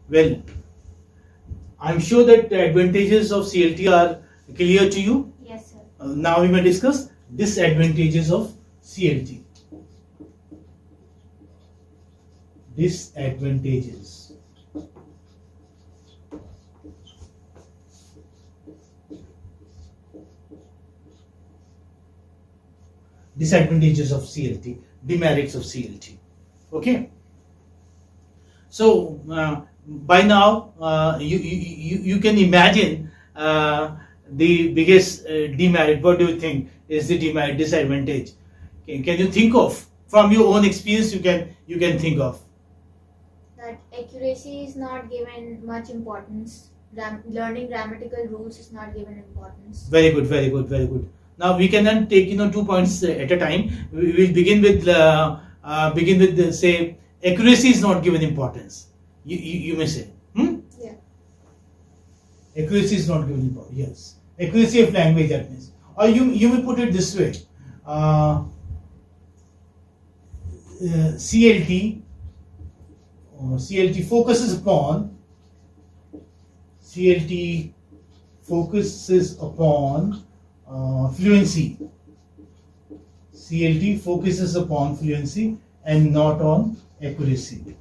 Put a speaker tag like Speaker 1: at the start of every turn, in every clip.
Speaker 1: Well, I'm sure that the advantages of CLT are clear to you.
Speaker 2: Yes, sir.
Speaker 1: Now we may discuss disadvantages of CLT. Disadvantages. Disadvantages of CLT, demerits of CLT. Okay. So by now you can imagine the biggest demerit. What do you think is the demerit, disadvantage? Can you think of from your own experience? You can think of.
Speaker 2: That accuracy is not given much importance. Learning grammatical rules is not given importance.
Speaker 1: Very good, very good, very good. Now we can then take 2 points at a time. We will begin with say accuracy is not given importance. You may say.
Speaker 2: Yeah.
Speaker 1: Accuracy is not given importance. Yes. Accuracy of language, that means. Or you may put it this way. CLT focuses upon fluency. CLT focuses upon fluency and not on accuracy.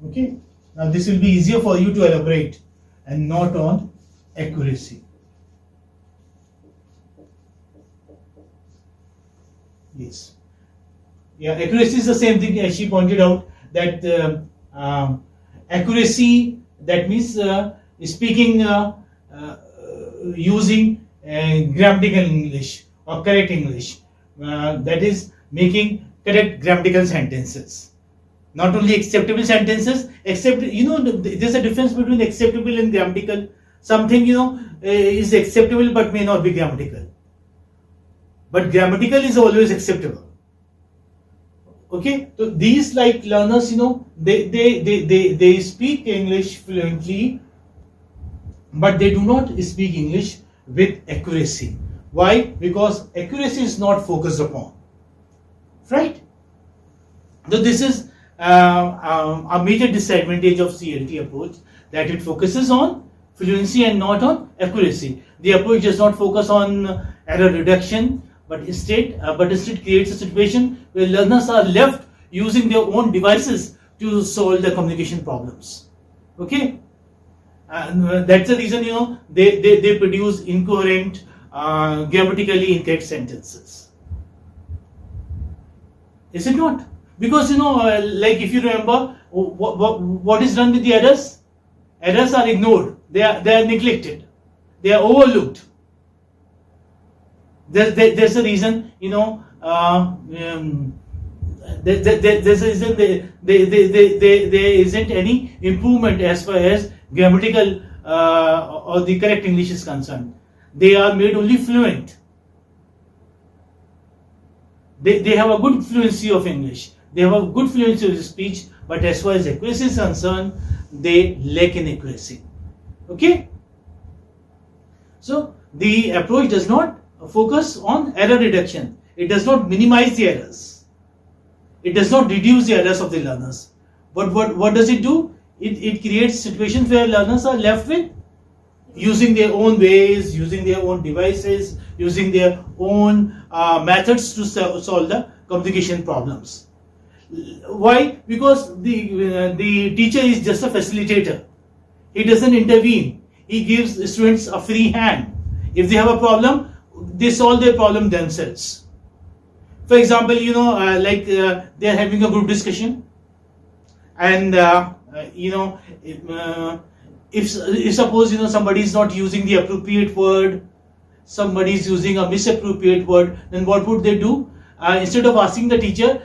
Speaker 1: Okay. Now this will be easier for you to elaborate, and not on accuracy. Yes. Yeah, accuracy is the same thing as she pointed out, that accuracy, that means speaking using grammatical English or correct English, that is making correct grammatical sentences, not only acceptable sentences. Except there's a difference between acceptable and grammatical. Something is acceptable but may not be grammatical, but grammatical is always acceptable. Okay, so these like learners, they speak English fluently, but they do not speak English with accuracy. Why? Because accuracy is not focused upon. Right? So this is a major disadvantage of CLT approach, that it focuses on fluency and not on accuracy. The approach does not focus on error reduction, but instead creates a situation where learners are left using their own devices to solve the communication problems. Okay, and that's the reason they produce incoherent, grammatically incorrect sentences. Is it not? Because like if you remember, what is done with the errors? Errors are ignored. They are neglected. They are overlooked. There's a reason, there's a reason there isn't any improvement as far as grammatical or the correct English is concerned. They are made only fluent. They have a good fluency of English. They have a good fluency of speech, but as far as accuracy is concerned, they lack in accuracy. Okay? So the approach does not focus on error reduction. It does not minimize the errors. It does not reduce the errors of the learners. But what does it do? It creates situations where learners are left with using their own ways, using their own devices, using their own methods to solve the communication problems. Why? Because the teacher is just a facilitator. He doesn't intervene. He gives students a free hand. If they have a problem, they solve their problem themselves. For example, like they are having a group discussion, and if suppose somebody is not using the appropriate word, somebody is using a misappropriate word, then what would they do? Instead of asking the teacher,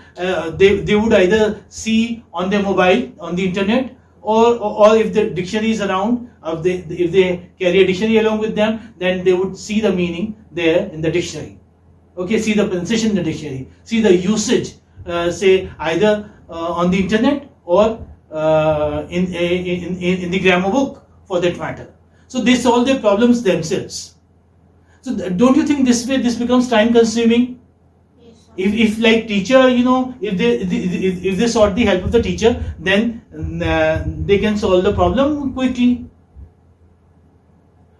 Speaker 1: they would either see on their mobile, on the internet, or if the dictionary is around, if they carry a dictionary along with them, then they would see the meaning there in the dictionary. Okay, see the pronunciation in the dictionary, see the usage, say either on the internet or in the grammar book, for that matter. So they solve their problems themselves. So don't you think this way this becomes time consuming?
Speaker 2: Yes, sir.
Speaker 1: If like teacher, if they sought the help of the teacher, then they can solve the problem quickly.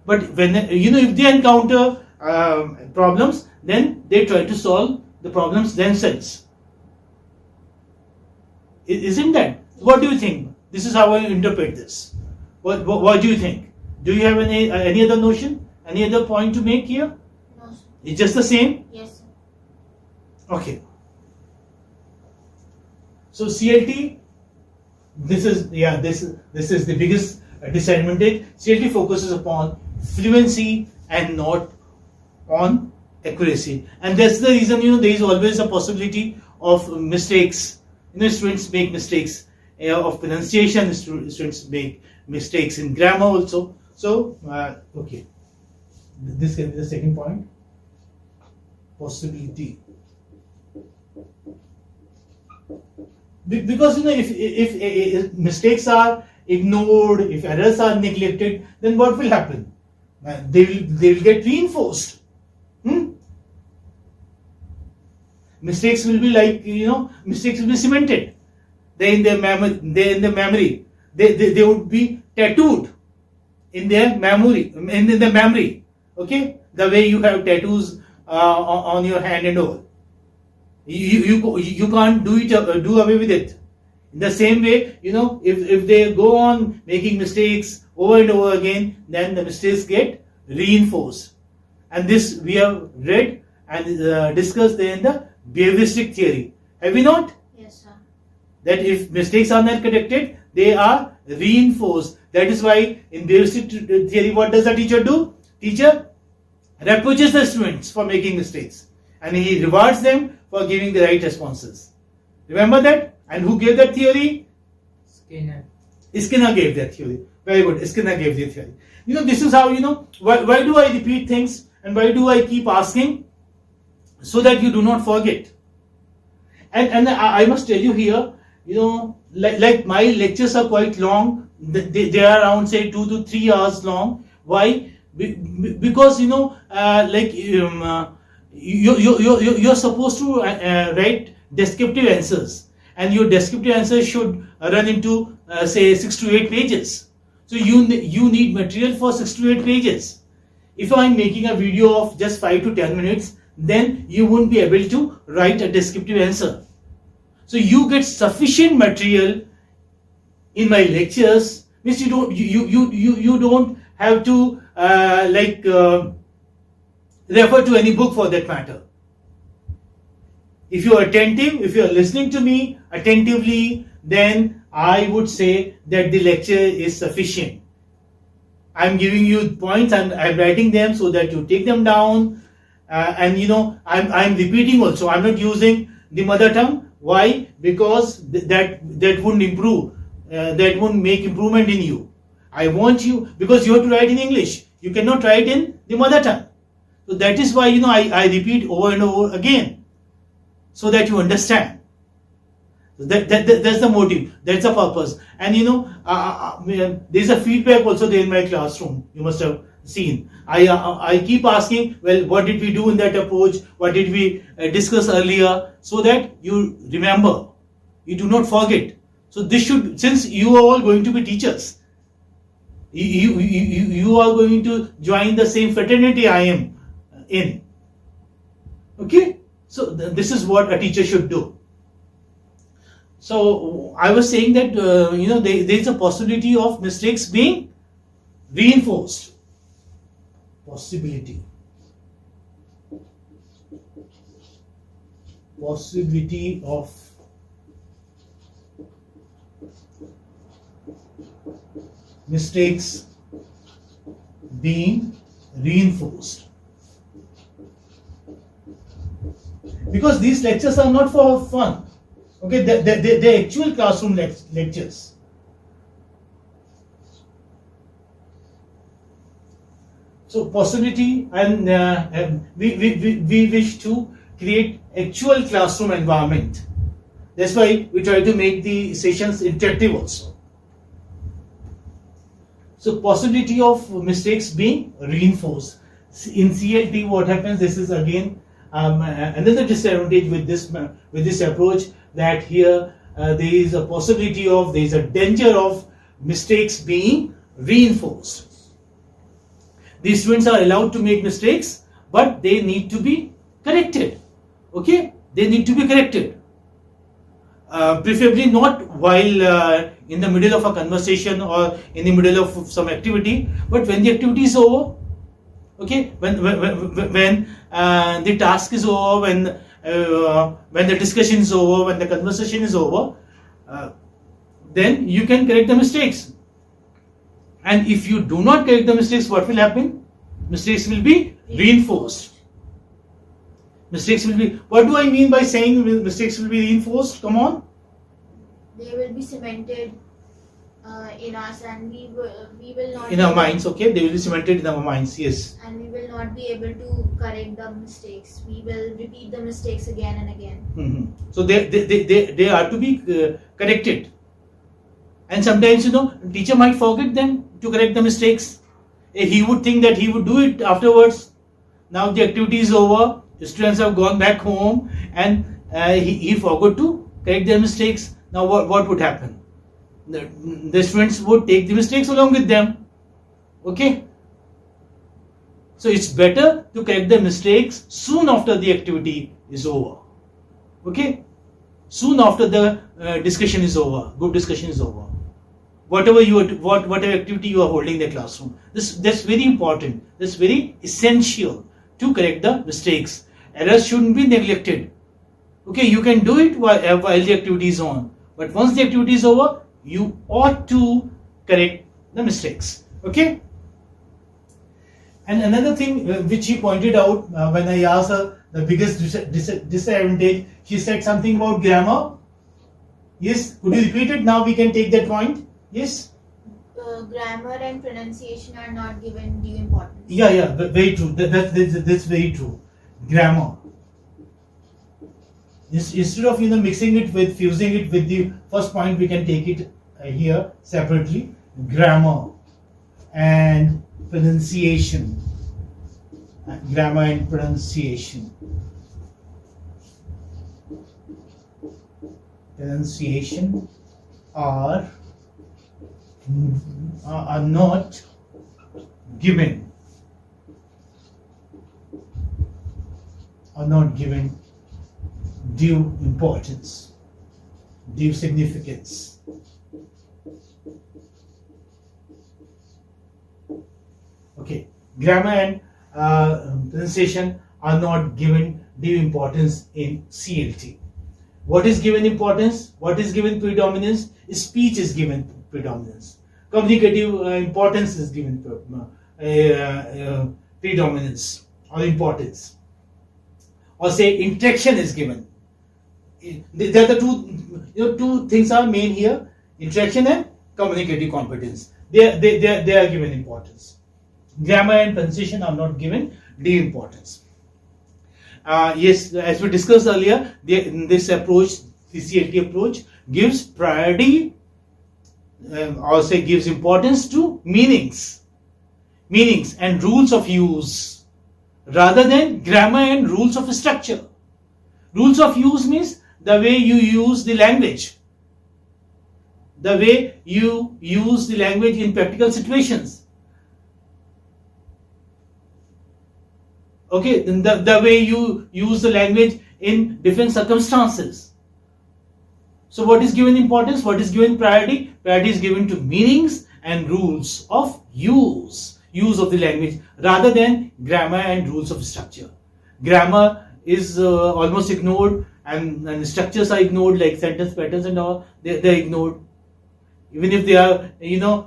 Speaker 1: But when if they encounter problems, then they try to solve the problems themselves. Isn't that? What do you think? This is how I interpret this. What do you think? Do you have any other notion? Any other point to make here?
Speaker 2: No, sir.
Speaker 1: It's just the same?
Speaker 2: Yes, sir.
Speaker 1: Okay. So CLT, this is the biggest disadvantage. CLT focuses upon fluency and not on accuracy, and that's the reason there is always a possibility of mistakes. Students make mistakes of pronunciation. Students make mistakes in grammar also. So okay, this can be the second point. Possibility. Because if mistakes are ignored, if errors are neglected, then what will happen? They will get reinforced. Mistakes will be like mistakes will be cemented. They in their memory. They would be tattooed in their memory. In the memory. Okay, the way you have tattoos on your hand and all. You can't do away with it. In the same way, if they go on making mistakes over and over again, then the mistakes get reinforced. And this we have read and discussed in the behavioristic theory. Have we not?
Speaker 2: Yes, sir.
Speaker 1: That if mistakes are not corrected, they are reinforced. That is why in behavioristic theory, what does the teacher do? Teacher reproaches the students for making mistakes, and he rewards them for giving the right responses. Remember that? And who gave that theory?
Speaker 3: Skinner.
Speaker 1: Skinner gave that theory. Very good. Skinner gave the theory. This is how, why do I repeat things and why do I keep asking? So that you do not forget. And I must tell you here, like my lectures are quite long. They are around say 2 to 3 hours long. Why? Because you're supposed to write descriptive answers, and your descriptive answers should run into say 6 to 8 pages. So you need material for 6 to 8 pages. If I'm making a video of just 5 to 10 minutes, then you won't be able to write a descriptive answer. So you get sufficient material in my lectures, which you don't have to refer to any book for that matter. If you are attentive, if you are listening to me attentively, then I would say that the lecture is sufficient. I'm giving you points and I'm writing them so that you take them down. And I'm repeating also. I'm not using the mother tongue. Why? Because that wouldn't improve. That wouldn't make improvement in you. I want you, because you have to write in English. You cannot write in the mother tongue. So that is why I repeat over and over again, so that you understand. That's the motive. That's the purpose. And there's a feedback also there in my classroom. You must have seen. I keep asking, well, what did we do in that approach? What did we discuss earlier? So that you remember, you do not forget. So this should, since you are all going to be teachers, you are going to join the same fraternity I am in. Okay, so this is what a teacher should do. So I was saying that there is a possibility of mistakes being reinforced. Possibility of mistakes being reinforced, because these lectures are not for fun. Okay, they're actual classroom lectures. So possibility, and we wish to create actual classroom environment. That's why we try to make the sessions interactive also. So possibility of mistakes being reinforced. In CLT, what happens? This is again another disadvantage with this approach, that here there is a possibility of, there is a danger of mistakes being reinforced. The students are allowed to make mistakes, but they need to be corrected. Okay, they need to be corrected. Preferably not while in the middle of a conversation or in the middle of some activity, but when the activity is over. Okay, when the task is over, when the discussion is over, when the conversation is over, then you can correct the mistakes. And if you do not correct the mistakes, what will happen? Mistakes will be reinforced. Mistakes will be. What do I mean by saying mistakes will be reinforced? Come on.
Speaker 2: They will be cemented in us, and we will not.
Speaker 1: In our minds, okay? They will be cemented in our minds. Yes.
Speaker 2: And we will not be able to correct the mistakes. We will repeat the mistakes again and again.
Speaker 1: Mm-hmm. So they are to be corrected. And sometimes, teacher might forget them to correct the mistakes. He would think that he would do it afterwards. Now the activity is over. The students have gone back home, and he forgot to correct their mistakes. Now what would happen? The students would take the mistakes along with them. Okay? So it's better to correct the mistakes soon after the activity is over. Okay? Soon after the discussion is over, group discussion is over. Whatever activity you are holding in the classroom, that's very important. That's very essential to correct the mistakes. Errors shouldn't be neglected. Okay, you can do it while the activity is on, but once the activity is over, you ought to correct the mistakes. Okay. And another thing which he pointed out when I asked her the biggest disadvantage, she said something about grammar. Yes, could you repeat it? Now we can take that point. Yes.
Speaker 2: Grammar and pronunciation are not given due importance.
Speaker 1: Yeah, very true. That's very true. Grammar. Instead of mixing it with, fusing it with the first point, we can take it here separately. Grammar and pronunciation. Grammar and pronunciation. Pronunciation are not given. Are not given due importance, due significance. Okay, grammar and pronunciation are not given due importance in CLT. What is given importance? What is given predominance? Speech is given predominance. Communicative importance is given predominance or importance. Or say interaction is given. There are the two things are main here: interaction and communicative competence. They are given importance. Grammar and pronunciation are not given due importance. Yes, as we discussed earlier, this approach, the CLT approach, gives priority or say gives importance to meanings and rules of use rather than grammar and rules of structure. Rules of use means the way you use the language, the way you use the language in practical situations. Okay, the way you use the language in different circumstances. So what is given importance? What is given priority? Priority is given to meanings and rules of use of the language rather than grammar and rules of structure. Grammar is almost ignored, and structures are ignored, like sentence patterns and all. They're ignored, even if they are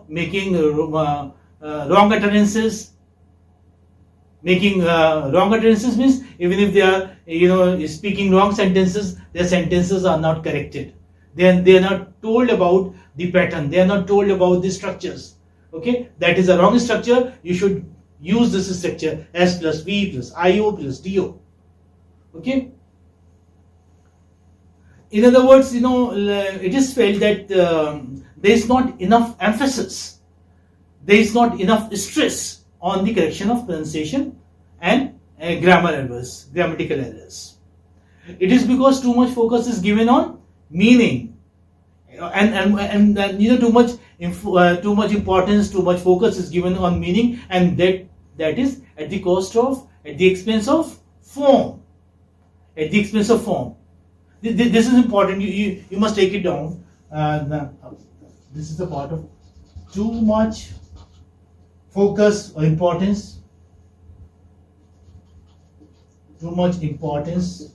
Speaker 1: making wrong utterances. Making wrong utterances means even if they are speaking wrong sentences, their sentences are not corrected. They are not told about the pattern. They are not told about the structures. Okay, that is a wrong structure. You should use this structure: S plus V plus IO plus DO. Okay. In other words, it is felt that there is not enough emphasis, there is not enough stress on the correction of pronunciation and grammar errors, grammatical errors. It is because too much focus is given on meaning, and too much too much importance, too much focus is given on meaning, and that is at the cost of, at the expense of form. At the expense of form. This is important. You must take it down. This is the part of too much focus or importance. Too much importance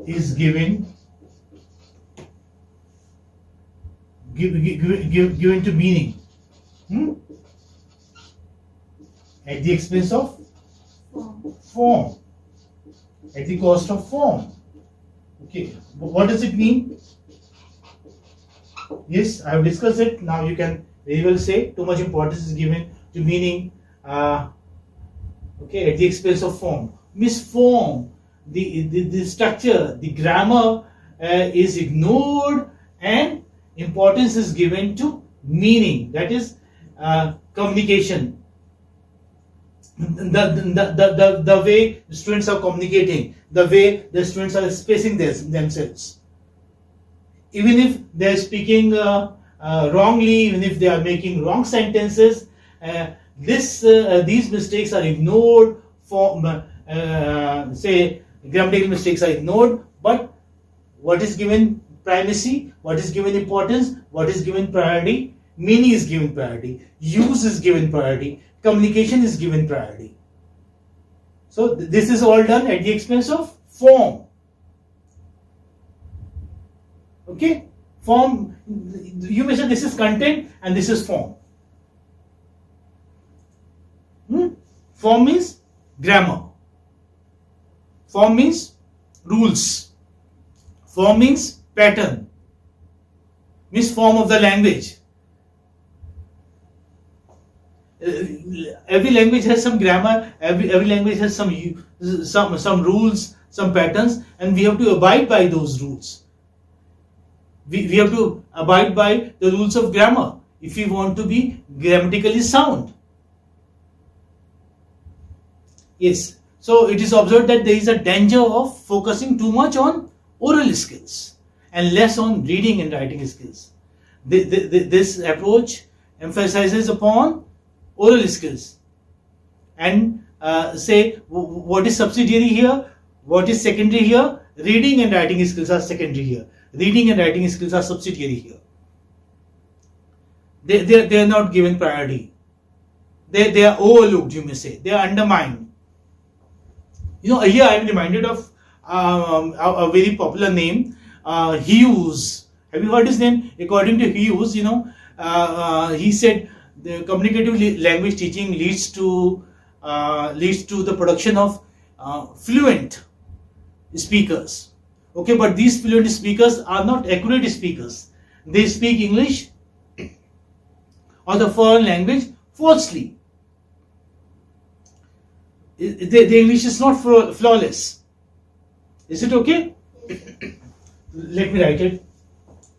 Speaker 1: is given to meaning, at the expense of form, at the cost of form. Okay, what does it mean? Yes, I have discussed it. Now you can very well say too much importance is given to meaning, okay, at the expense of form. Miss form, the structure, the grammar is ignored, and importance is given to meaning, that is communication. The way the students are communicating, the way the students are expressing themselves. Even if they are speaking wrongly, even if they are making wrong sentences, these mistakes are ignored. Say grammatical mistakes are ignored, but what is given primacy, what is given importance, what is given priority? Meaning is given priority, use is given priority, communication is given priority. So this is all done at the expense of form. Okay, form, you may say this is content and this is form. Form means grammar. Form means rules. Form means pattern. Means form of the language. Every language has some grammar. Every language has some rules, some patterns, and we have to abide by those rules. We have to abide by the rules of grammar if we want to be grammatically sound. Yes. So it is observed that there is a danger of focusing too much on oral skills and less on reading and writing skills. This approach emphasizes upon oral skills and say what is subsidiary here, what is secondary here. Reading and writing skills are secondary here. Reading and writing skills are subsidiary here. They are not given priority. They are overlooked, you may say. They are undermined. Here I am reminded of a very popular name, Hughes. Have you heard his name? According to Hughes, he said the communicative language teaching leads to the production of fluent speakers. Okay, but these fluent speakers are not accurate speakers. They speak English or the foreign language falsely. The English is not flawless. Is it okay? Let me write it.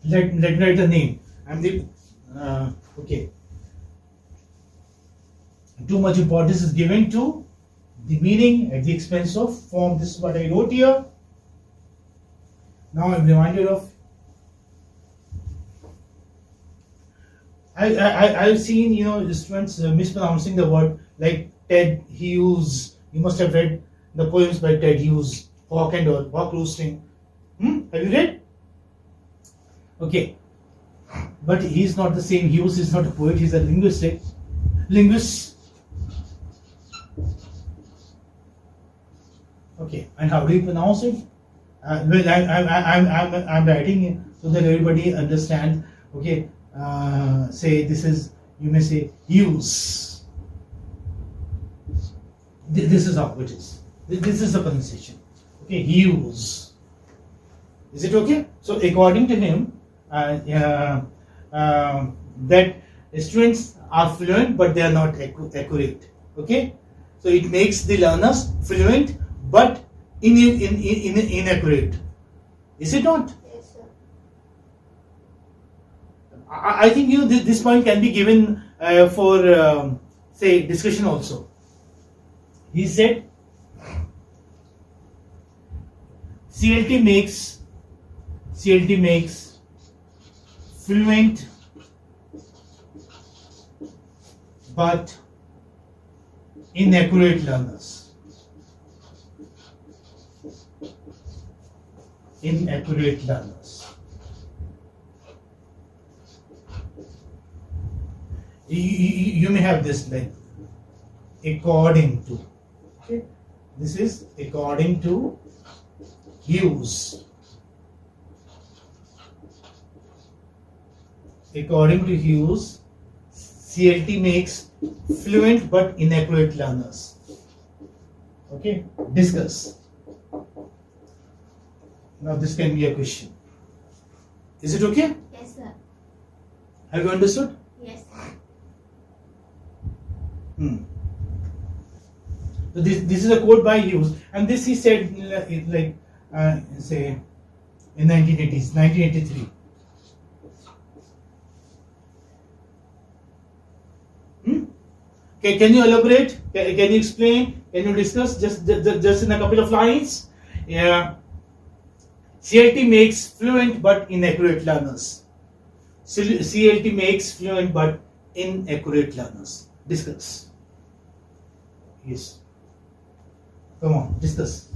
Speaker 1: Let me write the name. Okay. Too much importance is given to the meaning at the expense of form. This is what I wrote here. Now I'm reminded of. I've seen students mispronouncing the word, like Ted Hughes. You must have read the poems by Ted Hughes, Hawk and all, Hawk Roasting. Have you read? Okay. But he's not the same. Hughes is not a poet, he's a linguist. Okay, and how do you pronounce it? Well, I'm writing it so that everybody understands. Okay, say this is, you may say Hughes. This is how it is. This is the pronunciation. Okay, Hughes. Is it okay? So according to him, that students are fluent but they are not accurate. Okay, so it makes the learners fluent but inaccurate. Is it not?
Speaker 2: Yes, sir.
Speaker 1: I think this point can be given for say discussion also. He said CLT makes fluent but inaccurate learners. Inaccurate learners. You may have this like according to. Okay, this is according to Hughes. According to Hughes, CLT makes fluent but inaccurate learners. Okay, discuss. Now this can be a question. Is it okay?
Speaker 2: Yes, sir.
Speaker 1: Have you understood?
Speaker 2: Yes, sir.
Speaker 1: So this is a quote by Hughes, and this he said like say in 1980s, 1983. Okay, can you elaborate? Can you explain? Can you discuss just in a couple of lines? Yeah. CLT makes fluent but inaccurate learners. CLT makes fluent but inaccurate learners. Discuss. Yes. Come on, discuss.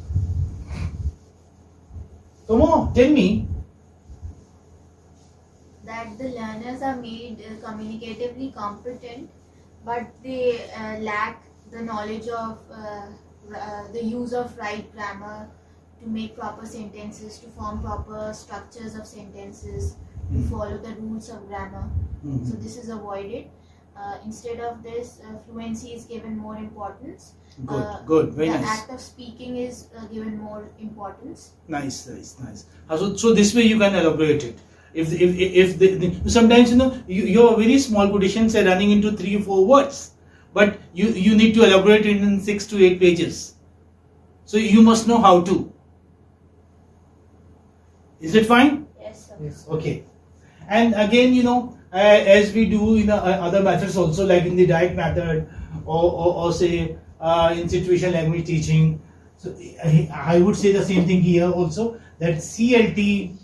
Speaker 1: Come on, tell me.
Speaker 2: That the learners are made communicatively competent, but they lack the knowledge of the use of right grammar to make proper sentences, to form proper structures of sentences, to follow the rules of grammar. So this is avoided. Instead of this, fluency is given more importance.
Speaker 1: Good, very
Speaker 2: the
Speaker 1: nice.
Speaker 2: The act of speaking is given more importance.
Speaker 1: Nice. So this way you can elaborate it. If sometimes your very small quotations are running into 3 or 4 words, but you need to elaborate it in 6 to 8 pages. So you must know how to. Is it fine?
Speaker 2: Yes, sir.
Speaker 1: Yes. Okay. And again, as we do in other methods also, like in the direct method or say in situational language teaching. So I would say the same thing here also, that CLT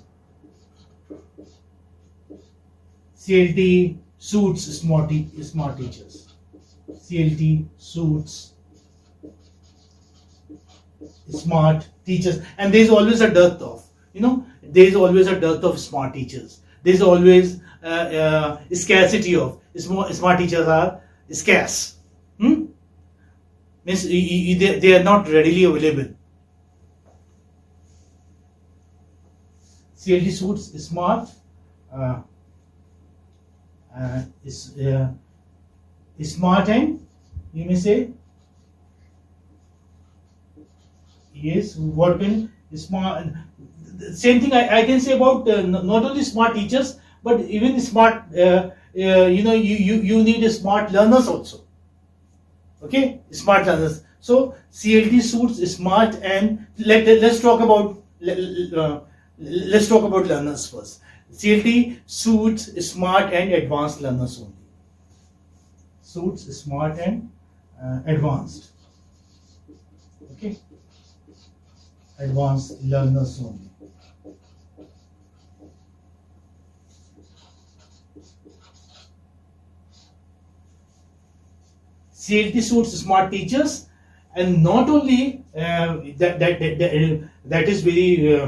Speaker 1: suits smart teachers. CLT suits smart teachers, and there is always a dearth of, there is always a dearth of smart teachers. There is always scarcity of smart teachers are scarce. Means they are not readily available. CLT suits smart. Smart and you may say yes. What can smart? Same thing I can say about not only smart teachers but even smart. You need smart learners also. Okay, smart learners. So CLT suits smart, and let's talk about learners first. CLT suits smart and advanced learners only. Suits smart and advanced. Okay, advanced learners only. CLT suits smart teachers, and not only that is very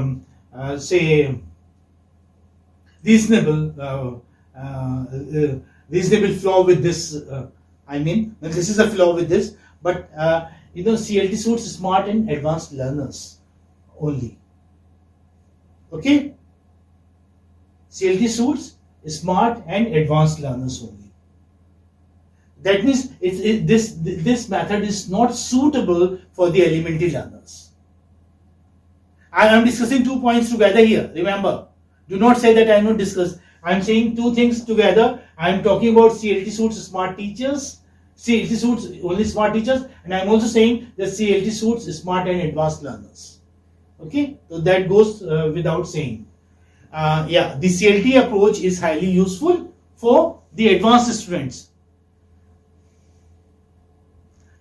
Speaker 1: say reasonable flaw with this. This is a flaw with this, but CLT suits smart and advanced learners only. Okay, CLT suits smart and advanced learners only. That means this method is not suitable for the elementary learners. I am discussing 2 points together here. Remember, do not say that I am not discuss. I am saying 2 things together. I am talking about CLT suits smart teachers. CLT suits only smart teachers, and I am also saying that CLT suits smart and advanced learners. Okay, so that goes without saying. The CLT approach is highly useful for the advanced students.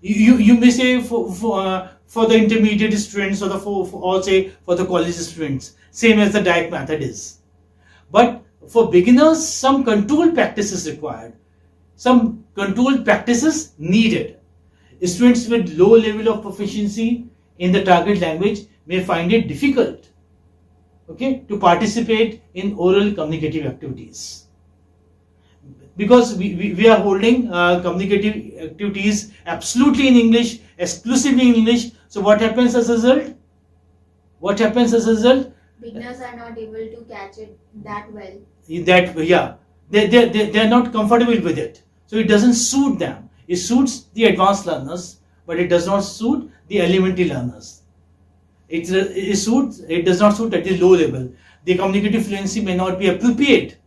Speaker 1: You may say for the intermediate students, or the or say for the college students, same as the direct method is. But for beginners, some controlled practice is required. Some controlled practices needed. Students with low level of proficiency in the target language may find it difficult, okay, to participate in oral communicative activities. Because we are holding communicative activities absolutely in English, exclusively in English. So what happens as a result? What happens as a result?
Speaker 2: Beginners are not able to catch it that well.
Speaker 1: They are not comfortable with it. So it doesn't suit them. It suits the advanced learners, but it does not suit the elementary learners. It does not suit at the low level. The communicative fluency may not be appropriate.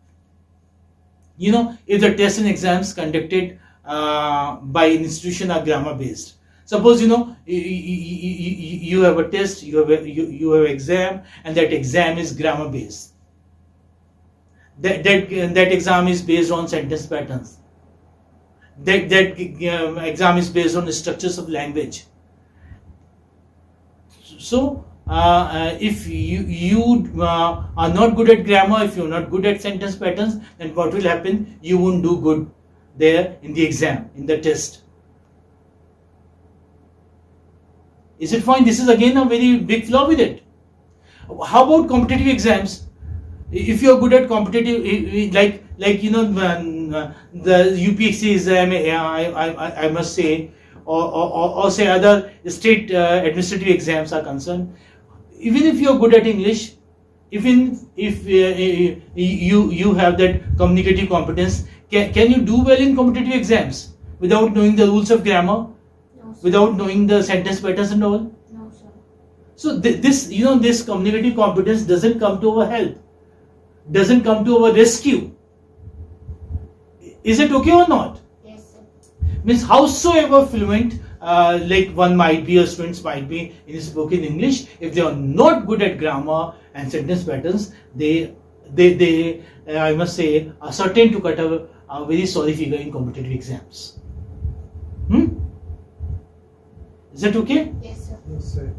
Speaker 1: You know, if the tests and exams conducted by an institution are grammar based. Suppose, you know, you have a test, you have an exam, and that exam is grammar based. That exam is based on sentence patterns. That exam is based on the structures of language. So if you are not good at grammar, if you're not good at sentence patterns, then what will happen? You won't do good there in the exam, in the test. Is it fine? This is again a very big flaw with it. How about competitive exams? If you are good at competitive, like you know, the UPSC exam, I must say, or say other state administrative exams are concerned, even if you are good at English, even if you have that communicative competence, can you do well in competitive exams without knowing the rules of grammar,
Speaker 2: No, sir.
Speaker 1: without knowing the sentence patterns and all?
Speaker 2: No, sir.
Speaker 1: So this communicative competence doesn't come to our help, doesn't come to our rescue. Is it okay or not?
Speaker 2: Yes, sir.
Speaker 1: Means howsoever fluent like one might be, or students might be in spoken English, if they are not good at grammar and sentence patterns, they I must say are certain to cut a very sorry figure in competitive exams. Is that okay?
Speaker 2: Yes, sir.
Speaker 3: Yes, sir.